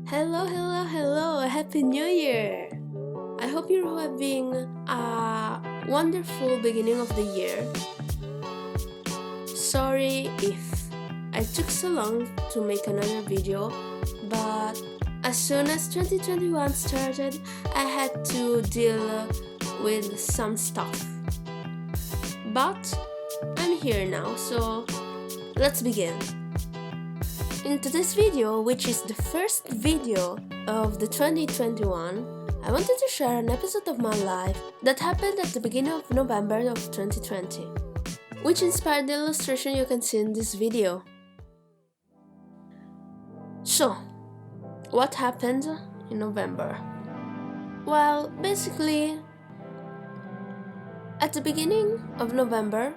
Hello, hello, hello! Happy New Year! I hope you're having a wonderful beginning of the year. Sorry if I took so long to make another video, but as soon as 2021 started, I had to deal with some stuff. But I'm here now, so let's begin. In today's video, which is the first video of the 2021, I wanted to share an episode of my life that happened at the beginning of November of 2020, which inspired the illustration you can see in this video. So, what happened in November? Well, basically, at the beginning of November,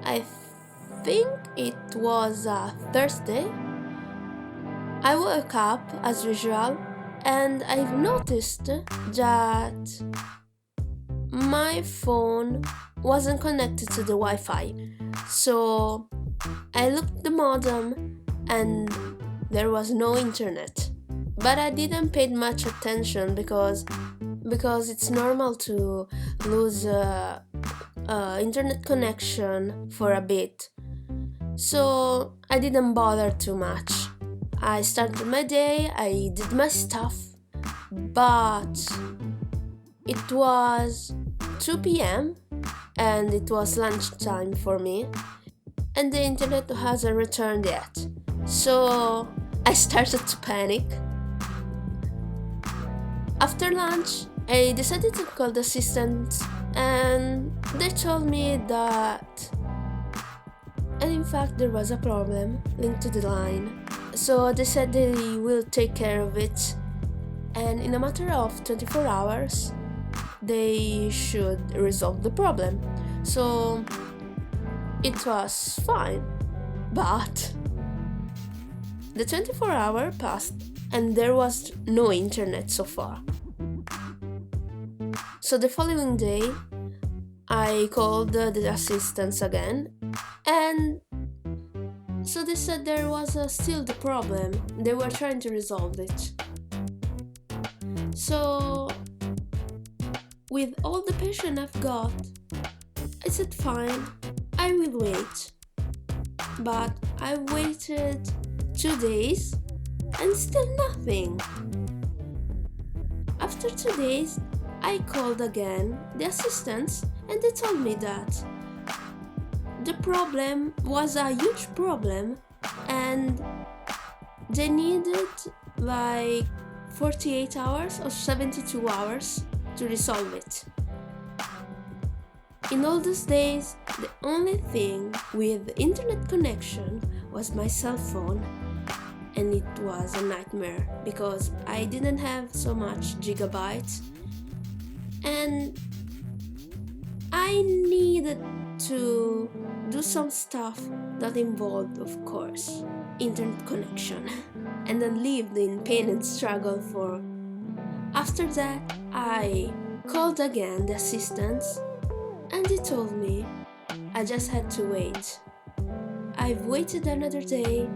I think it was a Thursday, I woke up as usual and I've noticed that my phone wasn't connected to the Wi-Fi. So I looked at the modem and there was no internet. But I didn't pay much attention because it's normal to lose internet connection for a bit. So I didn't bother too much. I started my day, I did my stuff, but it was 2 p.m. and it was lunchtime for me, and the internet hasn't returned yet. So I started to panic. After lunch, I decided to call the assistant, and they told me that, and in fact there was a problem linked to the line. So they said they will take care of it, and in a matter of 24 hours they should resolve the problem. So it was fine, but the 24 hours passed and there was no internet so far. So the following day I called the assistants again, and so they said there was still the problem, they were trying to resolve it. So with all the patience I've got, I said fine, I will wait. But I waited 2 days and still nothing. After 2 days, I called again the assistants and they told me that the problem was a huge problem and they needed like 48 hours or 72 hours to resolve it. In all those days, the only thing with internet connection was my cell phone, and it was a nightmare because I didn't have so much gigabytes and I needed to do some stuff that involved, of course, internet connection, and then lived in pain and struggle for. After that, I called again the assistants and they told me I just had to wait. I've waited another day,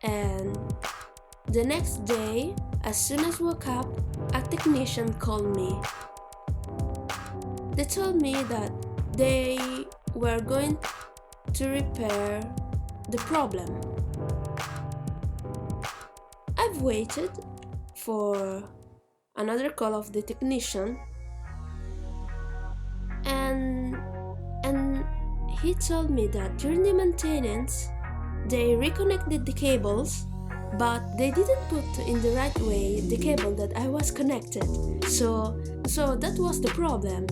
and the next day, as soon as I woke up, a technician called me. They told me that they were going to repair the problem. I've waited for another call of the technician, and he told me that during the maintenance they reconnected the cables, but they didn't put in the right way the cable that I was connected. So that was the problem.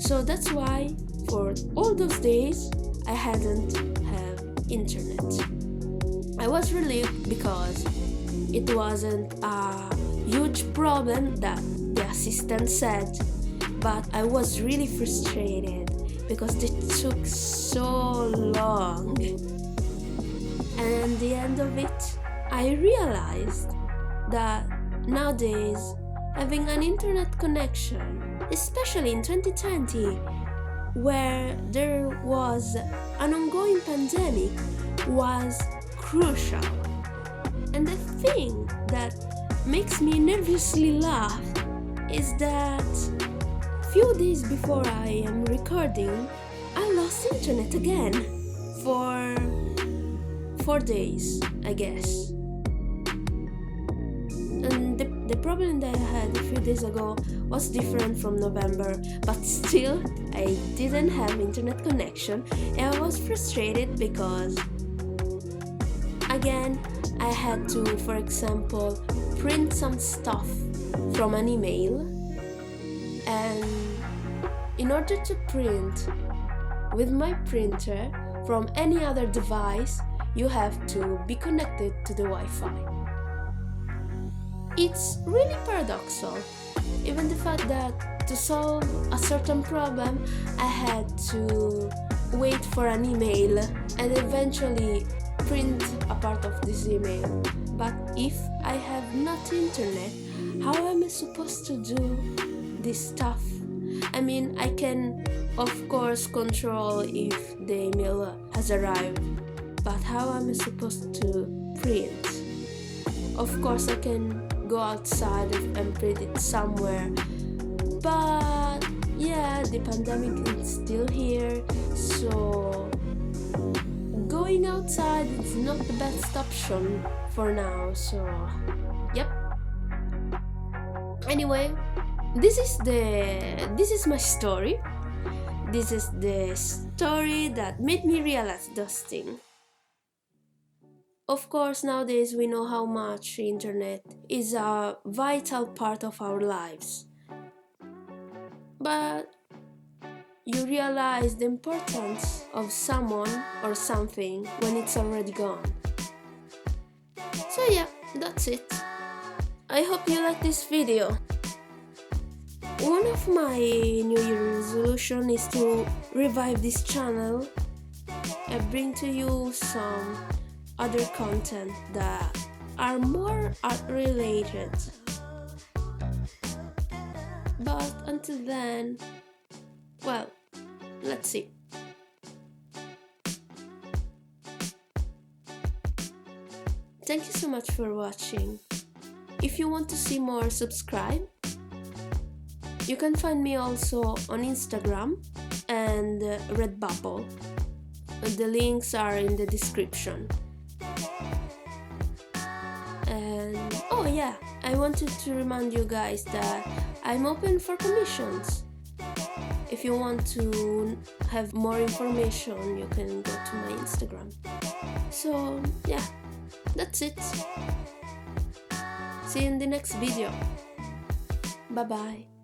So that's why for all those days I hadn't have internet. I was relieved because it wasn't a huge problem that the assistant said, but I was really frustrated because they took so long. And at the end of it, I realized that nowadays having an internet connection, especially in 2020, where there was an ongoing pandemic, was crucial. And the thing that makes me nervously laugh is that few days before I am recording, I lost internet again for 4 days, I guess. And the problem that I had a few days ago was different from November, but still I didn't have internet connection, and I was frustrated because again I had to, for example, print some stuff from an email, and in order to print with my printer from any other device, you have to be connected to the Wi-Fi. It's really paradoxical, even the fact that to solve a certain problem I had to wait for an email and eventually print a part of this email. But if I have not internet, how am I supposed to do this stuff? I mean, I can of course control if the email has arrived, but how am I supposed to print? Of course I can go outside and print it somewhere, but yeah, the pandemic is still here, so going outside is not the best option for now, so yep. Anyway, this is my story. This is the story that made me realize those things. Of course, nowadays we know how much internet is a vital part of our lives. But you realize the importance of someone or something when it's already gone. So yeah, that's it. I hope you like this video. One of my New Year resolution is to revive this channel and bring to you some other content that are more art related. But until then, well, let's see. Thank you so much for watching. If you want to see more, subscribe. You can find me also on Instagram and Redbubble. The links are in the description. And oh yeah, I wanted to remind you guys that I'm open for commissions. If you want to have more information, you can go to my Instagram. So yeah, that's it. See you in the next video. Bye bye.